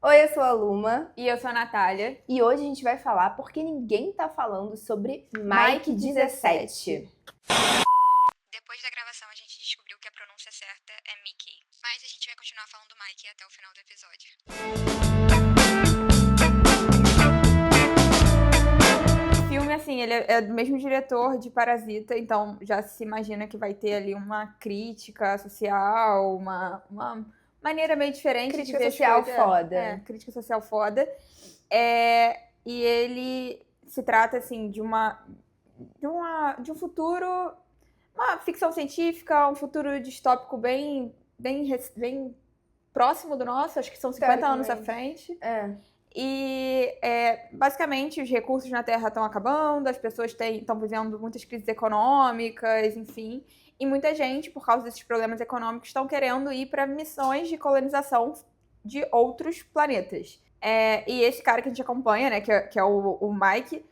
Oi, eu sou a Luma E eu sou a Natália. e hoje a gente vai falar porque ninguém tá falando sobre Mike 17. Depois da gravação, a gente descobriu que a pronúncia certa é Mickey. Mas a gente vai continuar falando Mike até o final do episódio. O filme, assim, ele é do mesmo diretor de Parasita, então já se imagina que vai ter ali uma crítica social, uma maneira meio diferente Crítica de ver social as coisas. foda. Crítica social foda. E ele se trata, assim, de um futuro, uma ficção científica, um futuro distópico bem próximo do nosso, acho que são 50 anos à frente. E, basicamente, os recursos na Terra estão acabando, as pessoas estão vivendo muitas crises econômicas, enfim. E muita gente, por causa desses problemas econômicos, estão querendo ir para missões de colonização de outros planetas. E esse cara que a gente acompanha, né, que é o Mike,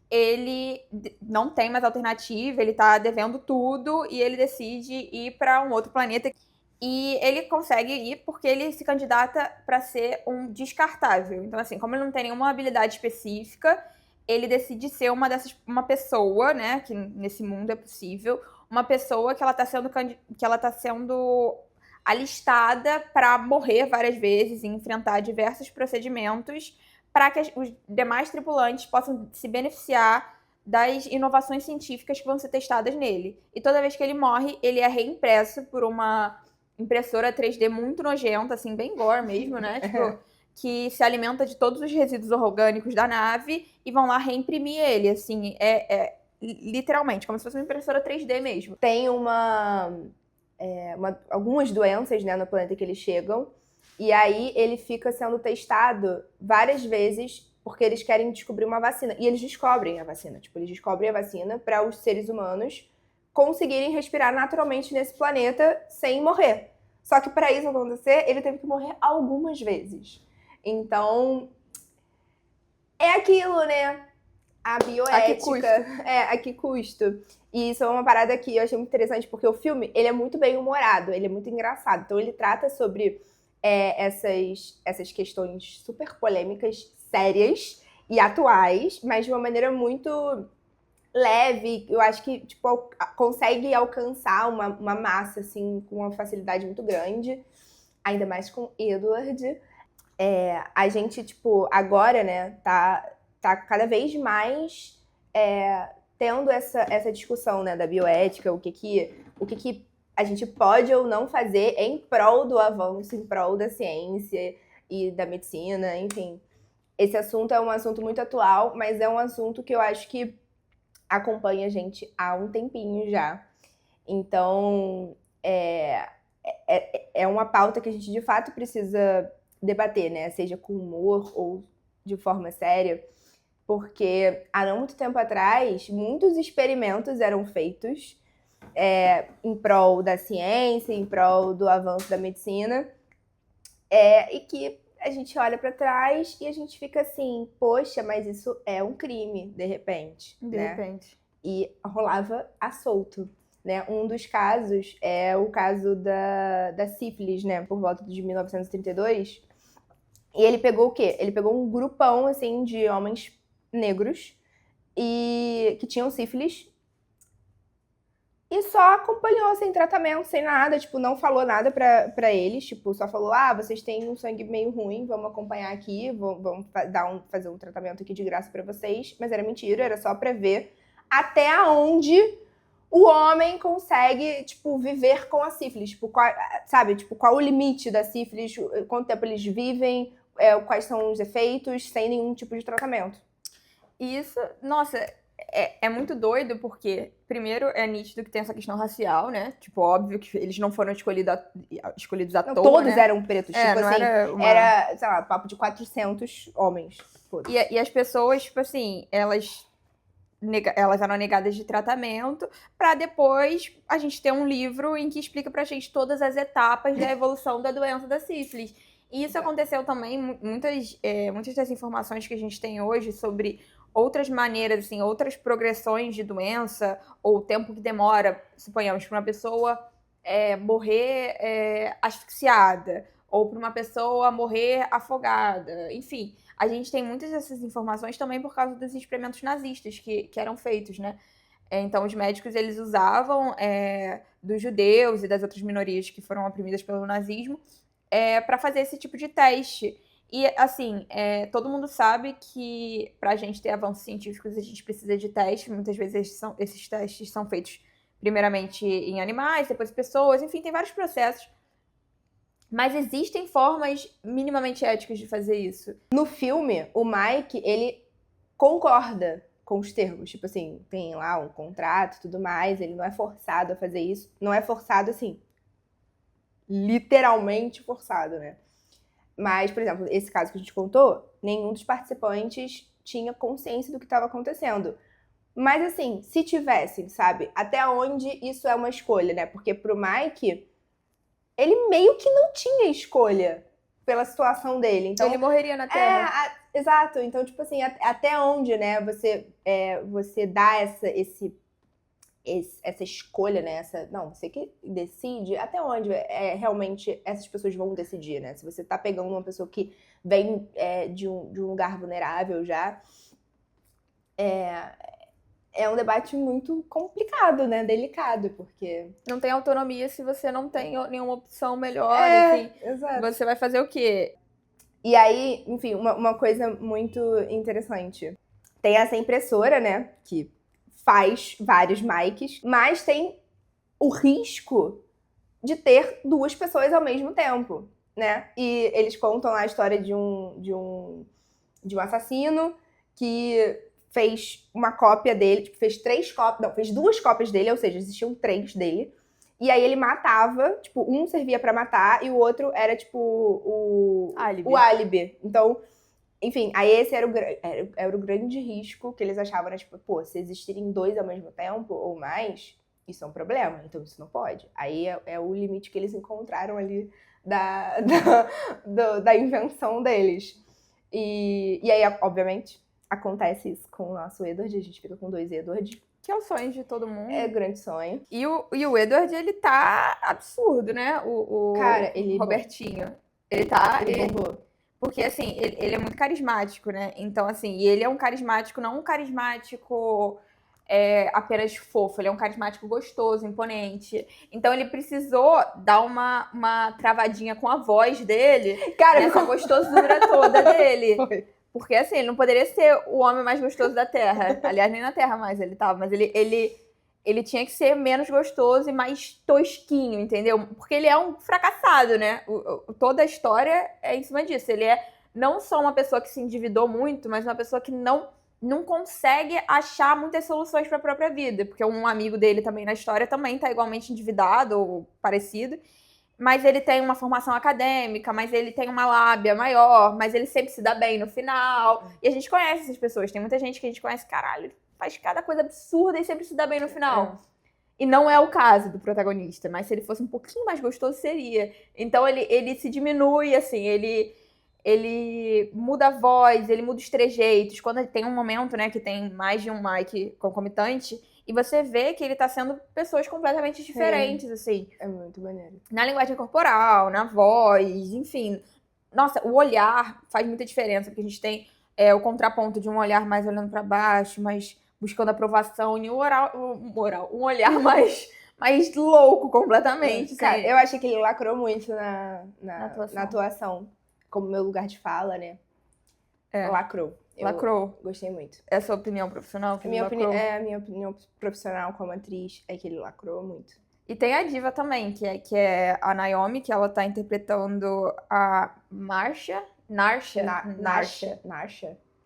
ele não tem mais alternativa, ele tá devendo tudo e ele decide ir para um outro planeta. E ele consegue ir porque ele se candidata para ser um descartável. Então, assim, como ele não tem nenhuma habilidade específica, ele decide ser uma pessoa, né, que nesse mundo é possível, uma pessoa que ela tá sendo alistada para morrer várias vezes e enfrentar diversos procedimentos para que os demais tripulantes possam se beneficiar das inovações científicas que vão ser testadas nele. E toda vez que ele morre, ele é reimpresso por uma impressora 3D muito nojenta, assim, bem gore mesmo, né? Tipo, que se alimenta de todos os resíduos orgânicos da nave e vão lá reimprimir ele, assim, literalmente, como se fosse uma impressora 3D mesmo. Tem algumas doenças, né, no planeta que eles chegam, e aí ele fica sendo testado várias vezes porque eles querem descobrir uma vacina. E eles descobrem a vacina. Tipo, eles descobrem a vacina para os seres humanos conseguirem respirar naturalmente nesse planeta sem morrer. Só que para isso acontecer, ele teve que morrer algumas vezes. Então, é aquilo, né? A bioética. A que custo. E isso é uma parada que eu achei muito interessante, porque o filme, ele é muito bem humorado, ele é muito engraçado. Então ele trata sobre essas questões super polêmicas, sérias e atuais, mas de uma maneira muito leve. Eu acho que, tipo, consegue alcançar uma massa, assim, com uma facilidade muito grande. Ainda mais com Edward. A gente, tipo, agora, né, tá cada vez mais tendo essa discussão, né, da bioética, o que a gente pode ou não fazer em prol do avanço, em prol da ciência e da medicina, enfim. Esse assunto é um assunto muito atual, mas é um assunto que eu acho que acompanha a gente há um tempinho já. Então, é uma pauta que a gente de fato precisa debater, né? Seja com humor ou de forma séria, porque há não muito tempo atrás, muitos experimentos eram feitos em prol da ciência, em prol do avanço da medicina, e que a gente olha para trás e a gente fica assim, poxa, mas isso é um crime, de repente. De repente. E rolava à solto. Né? Um dos casos é o caso da sífilis, né? Por volta de 1932. E ele pegou o quê? Ele pegou um grupão, assim, de homens negros e que tinham sífilis e só acompanhou sem tratamento, sem nada, tipo, não falou nada pra eles, tipo, só falou, vocês têm um sangue meio ruim, vamos acompanhar aqui, vamos fazer um tratamento aqui de graça pra vocês. Mas era mentira, era só pra ver até onde o homem consegue, tipo, viver com a sífilis. Tipo, qual o limite da sífilis, quanto tempo eles vivem, quais são os efeitos, sem nenhum tipo de tratamento. E isso, nossa, é muito doido, porque, primeiro, é nítido que tem essa questão racial, né? Tipo, óbvio que eles não foram escolhidos à toa, todos né? eram pretos, tipo assim, era, sei lá, papo de 400 homens. E as pessoas, tipo assim, elas eram negadas de tratamento, pra depois a gente ter um livro em que explica pra gente todas as etapas da evolução da doença da sífilis. E isso aconteceu também, muitas das informações que a gente tem hoje sobre outras maneiras, assim, outras progressões de doença, ou o tempo que demora, suponhamos, para uma pessoa morrer asfixiada, ou para uma pessoa morrer afogada. Enfim, a gente tem muitas dessas informações também por causa dos experimentos nazistas que eram feitos, né? Então, os médicos, eles usavam dos judeus e das outras minorias que foram oprimidas pelo nazismo para fazer esse tipo de teste. E, assim, todo mundo sabe que pra gente ter avanços científicos, a gente precisa de testes. Muitas vezes esses testes são feitos primeiramente em animais, depois em pessoas. Enfim, tem vários processos. Mas existem formas minimamente éticas de fazer isso. No filme, o Mike, ele concorda com os termos. Tipo assim, tem lá um contrato e tudo mais. Ele não é forçado a fazer isso. Não é forçado, assim, literalmente forçado, né? Mas, por exemplo, esse caso que a gente contou, nenhum dos participantes tinha consciência do que estava acontecendo. Mas, assim, se tivessem, sabe? Até onde isso é uma escolha, né? Porque pro Mike, ele meio que não tinha escolha pela situação dele. Então, ele morreria na Terra. Exato. Então, tipo assim, até onde, né, você dá essa escolha, né? Não, você que decide até onde realmente essas pessoas vão decidir, né? Se você tá pegando uma pessoa que vem de um lugar vulnerável já, é um debate muito complicado, né? Delicado, porque... Não tem autonomia se você não tem nenhuma opção melhor, enfim. Exato. Você vai fazer o quê? E aí, enfim, uma coisa muito interessante. Tem essa impressora, né? Que faz vários Mikes, mas tem o risco de ter duas pessoas ao mesmo tempo, né? E eles contam lá a história de um assassino que fez uma cópia dele, tipo, fez duas cópias dele, ou seja, existiam 3 dele. E aí ele matava, tipo, um servia pra matar e o outro era, tipo, o álibi. Então, enfim, aí esse era o grande risco que eles achavam, né? Tipo, pô, se existirem 2 ao mesmo tempo ou mais, isso é um problema, então isso não pode. Aí é o limite que eles encontraram ali da invenção deles. E aí, obviamente, acontece isso com o nosso Edward, a gente fica com 2 Edward. Que é o sonho de todo mundo. É grande sonho. E o Edward, ele tá absurdo, né? Cara, ele... Robertinho. Ele bombou. Porque, assim, ele é muito carismático, né? Então, assim, e ele é um carismático, não um carismático apenas fofo. Ele é um carismático gostoso, imponente. Então, ele precisou dar uma travadinha com a voz dele. Cara, nessa gostosura toda dele. Foi. Porque, assim, ele não poderia ser o homem mais gostoso da Terra. Aliás, nem na Terra mais ele tava. Mas ele tinha que ser menos gostoso e mais tosquinho, entendeu? Porque ele é um fracassado, né? Toda a história é em cima disso. Ele é não só uma pessoa que se endividou muito, mas uma pessoa que não consegue achar muitas soluções para a própria vida. Porque um amigo dele também na história também tá igualmente endividado ou parecido. Mas ele tem uma formação acadêmica, mas ele tem uma lábia maior, mas ele sempre se dá bem no final. E a gente conhece essas pessoas. Tem muita gente que a gente conhece, caralho, faz cada coisa absurda e sempre se dá bem no final. E não é o caso do protagonista, mas se ele fosse um pouquinho mais gostoso, seria. Então ele se diminui, assim, ele muda a voz, ele muda os trejeitos. Quando tem um momento, né, que tem mais de um Mike concomitante, e você vê que ele tá sendo pessoas completamente diferentes, assim. É muito maneiro. Na linguagem corporal, na voz, enfim. Nossa, o olhar faz muita diferença, porque a gente tem o contraponto de um olhar mais olhando pra baixo, mas buscando aprovação, e um olhar mais louco completamente. Cara, assim. eu achei que ele lacrou muito na atuação. Como meu lugar de fala, né? Lacrou. Lacrou. Gostei muito. É a sua opinião profissional? A minha opinião profissional como atriz é que ele lacrou muito. E tem a diva também, que é a Naomi, que ela tá interpretando a Narsha. Acho que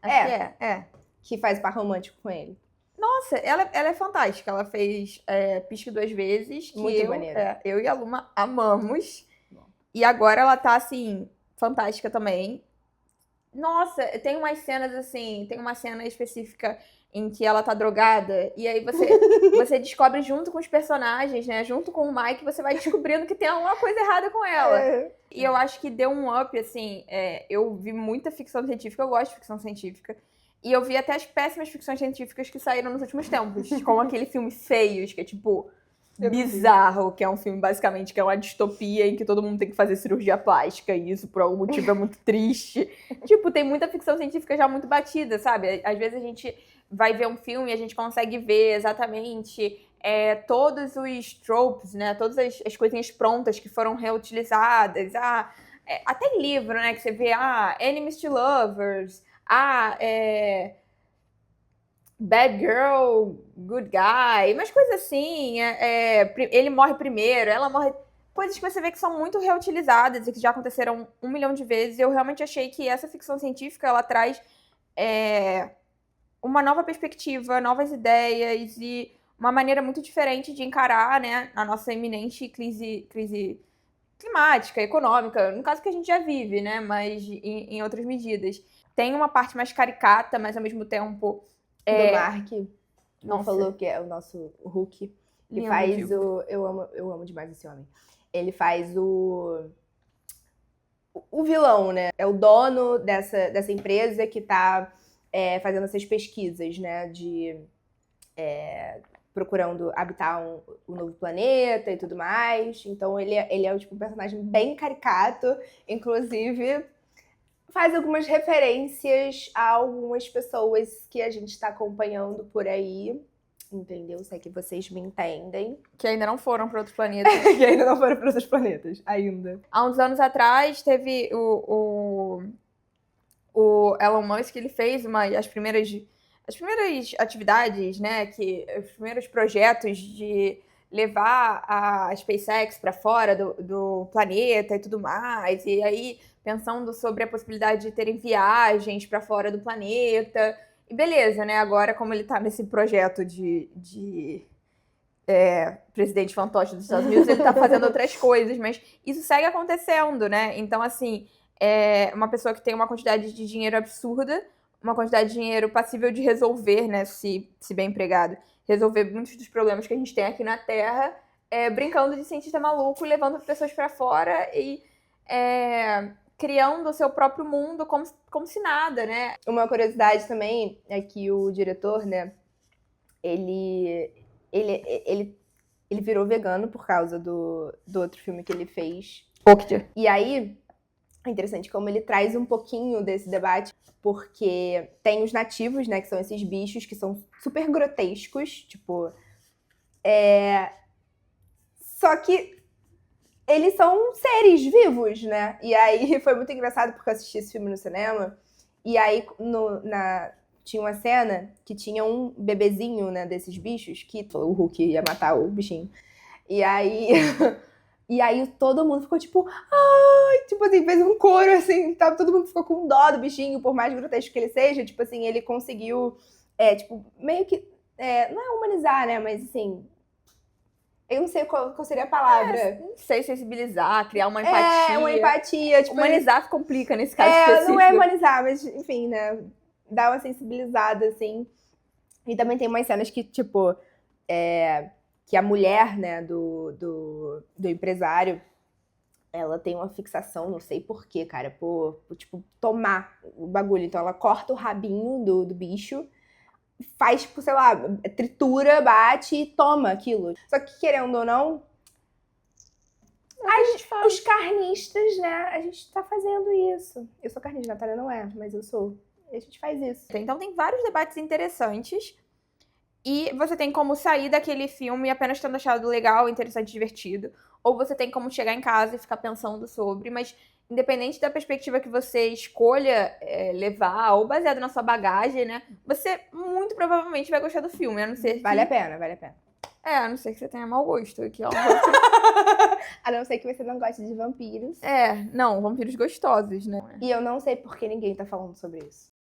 é. Que faz par romântico com ele. Nossa, ela é fantástica. Ela fez Pisque 2 vezes. Que muito maneira. Eu e a Luma amamos. Bom. E agora ela tá, assim, fantástica também. Nossa, tem umas cenas, assim... Tem uma cena específica em que ela tá drogada. E aí você descobre junto com os personagens, né? Junto com o Mike, você vai descobrindo que tem alguma coisa errada com ela. E eu acho que deu um up, assim... eu vi muita ficção científica. Eu gosto de ficção científica. E eu vi até as péssimas ficções científicas que saíram nos últimos tempos. Como aquele filme Feios, que é tipo... Bizarro, que é um filme basicamente que é uma distopia em que todo mundo tem que fazer cirurgia plástica e isso por algum motivo é muito triste. Tipo, tem muita ficção científica já muito batida, sabe? Às vezes a gente vai ver um filme e a gente consegue ver exatamente todos os tropes, né? Todas as coisinhas prontas que foram reutilizadas. Até em livro, né? Que você vê, enemies to lovers, bad girl, good guy, umas coisas assim, ele morre primeiro, ela morre... Coisas que você vê que são muito reutilizadas e que já aconteceram 1 milhão de vezes. Eu realmente achei que essa ficção científica, ela traz uma nova perspectiva, novas ideias e uma maneira muito diferente de encarar, né, a nossa iminente crise climática, econômica, no caso que a gente já vive, né, mas em outras medidas. Tem uma parte mais caricata, mas ao mesmo tempo... Do Mark, não falou que é o nosso Hulk, que faz o... Eu amo demais esse homem. Ele faz o vilão, né? É o dono dessa empresa que tá fazendo essas pesquisas, né? Procurando habitar um novo planeta e tudo mais. Então ele é tipo, um personagem bem caricato, inclusive... Faz algumas referências a algumas pessoas que a gente tá acompanhando por aí, entendeu? Sei que vocês me entendem. Que ainda não foram para outros planetas. Que ainda não foram para outros planetas, ainda. Há uns anos atrás, teve o Elon Musk, ele fez as primeiras atividades, né? Os primeiros projetos de levar a SpaceX para fora do planeta e tudo mais. E aí... pensando sobre a possibilidade de terem viagens para fora do planeta. E beleza, né? Agora, como ele tá nesse projeto de presidente fantoche dos Estados Unidos, ele tá fazendo outras coisas, mas isso segue acontecendo, né? Então, assim, uma pessoa que tem uma quantidade de dinheiro absurda, uma quantidade de dinheiro passível de resolver, né? Se bem empregado, resolver muitos dos problemas que a gente tem aqui na Terra, brincando de cientista maluco, levando pessoas para fora e... criando o seu próprio mundo como se nada, né? Uma curiosidade também é que o diretor, né, ele virou vegano por causa do outro filme que ele fez. Okja. E aí, é interessante como ele traz um pouquinho desse debate, porque tem os nativos, né, que são esses bichos que são super grotescos, tipo... Só que eles são seres vivos, né? E aí foi muito engraçado porque eu assisti esse filme no cinema. E aí tinha uma cena que tinha um bebezinho, né, desses bichos, que o Hulk ia matar o bichinho. E aí todo mundo ficou tipo, ai, tipo assim, fez um coro assim, tá? Todo mundo ficou com dó do bichinho, por mais grotesco que ele seja. Tipo assim, ele conseguiu, tipo, meio que, não é humanizar, né? Mas assim... Eu não sei qual seria a palavra. Não sei, sensibilizar, criar uma empatia. Uma empatia. Tipo, humanizar complica nesse caso específico. Não é humanizar, mas enfim, né? Dá uma sensibilizada, assim. E também tem umas cenas que, tipo, que a mulher, né, do empresário, ela tem uma fixação, não sei porquê, cara, por, tipo, tomar o bagulho. Então ela corta o rabinho do bicho, faz, tipo, sei lá, tritura, bate e toma aquilo. Só que, querendo ou não, os carnistas, né, a gente tá fazendo isso. Eu sou carnista, a Natália não é, mas eu sou. E a gente faz isso. Então tem vários debates interessantes. E você tem como sair daquele filme apenas tendo achado legal, interessante, divertido. Ou você tem como chegar em casa e ficar pensando sobre, mas... Independente da perspectiva que você escolha levar, ou baseado na sua bagagem, né? Você muito provavelmente vai gostar do filme, a não ser que... Vale a pena, vale a pena. A não ser que você tenha mau gosto. Aqui, ó. A não ser que você não goste de vampiros. Não, vampiros gostosos, né? E eu não sei por que ninguém tá falando sobre isso.